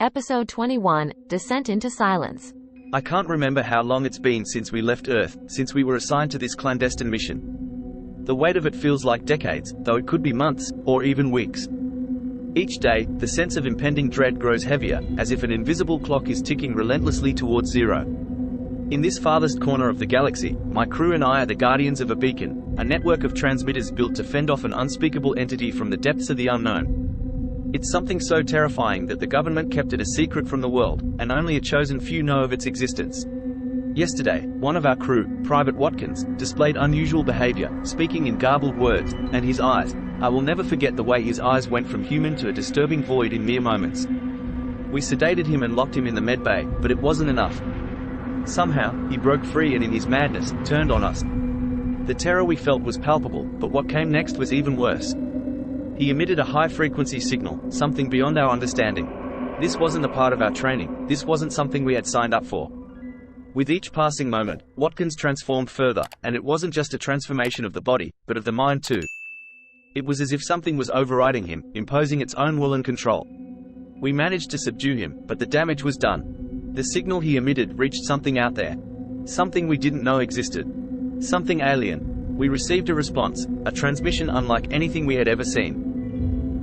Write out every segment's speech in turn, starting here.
Episode 21, Descent into Silence. I can't remember how long it's been since we left Earth, since we were assigned to this clandestine mission. The weight of it feels like decades, though it could be months, or even weeks. Each day, the sense of impending dread grows heavier, as if an invisible clock is ticking relentlessly towards zero. In this farthest corner of the galaxy, my crew and I are the guardians of a beacon, a network of transmitters built to fend off an unspeakable entity from the depths of the unknown. It's something so terrifying that the government kept it a secret from the world, and only a chosen few know of its existence. Yesterday, one of our crew, Private Watkins, displayed unusual behavior, speaking in garbled words, and his eyes. I will never forget the way his eyes went from human to a disturbing void in mere moments. We sedated him and locked him in the med bay, but it wasn't enough. Somehow, he broke free and in his madness, turned on us. The terror we felt was palpable, but what came next was even worse. He emitted a high-frequency signal, something beyond our understanding. This wasn't a part of our training, this wasn't something we had signed up for. With each passing moment, Watkins transformed further, and it wasn't just a transformation of the body, but of the mind too. It was as if something was overriding him, imposing its own will and control. We managed to subdue him, but the damage was done. The signal he emitted reached something out there. Something we didn't know existed. Something alien. We received a response, a transmission unlike anything we had ever seen.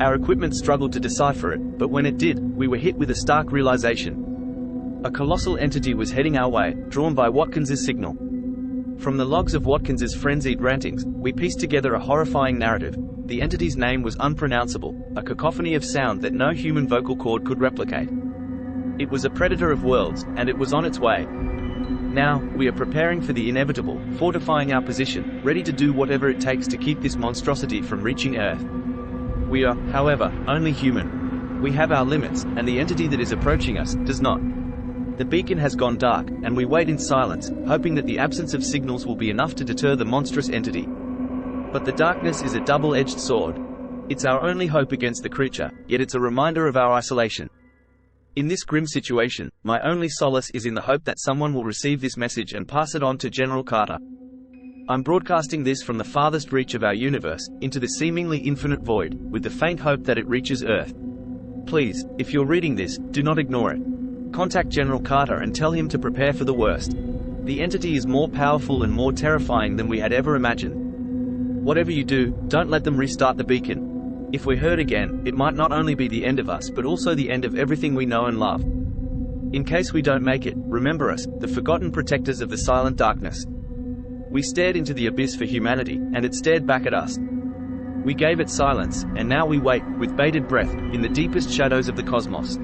Our equipment struggled to decipher it, but when it did, we were hit with a stark realization. A colossal entity was heading our way, drawn by Watkins's signal. From the logs of Watkins's frenzied rantings, we pieced together a horrifying narrative. The entity's name was unpronounceable, a cacophony of sound that no human vocal cord could replicate. It was a predator of worlds, and it was on its way. Now, we are preparing for the inevitable, fortifying our position, ready to do whatever it takes to keep this monstrosity from reaching Earth. We are, however, only human. We have our limits, and the entity that is approaching us does not. The beacon has gone dark, and we wait in silence, hoping that the absence of signals will be enough to deter the monstrous entity. But the darkness is a double-edged sword. It's our only hope against the creature, yet it's a reminder of our isolation. In this grim situation, my only solace is in the hope that someone will receive this message and pass it on to General Carter. I'm broadcasting this from the farthest reach of our universe, into the seemingly infinite void, with the faint hope that it reaches Earth. Please, if you're reading this, do not ignore it. Contact General Carter and tell him to prepare for the worst. The entity is more powerful and more terrifying than we had ever imagined. Whatever you do, don't let them restart the beacon. If we're hurt again, it might not only be the end of us but also the end of everything we know and love. In case we don't make it, remember us, the forgotten protectors of the silent darkness. We stared into the abyss for humanity, and it stared back at us. We gave it silence, and now we wait, with bated breath, in the deepest shadows of the cosmos.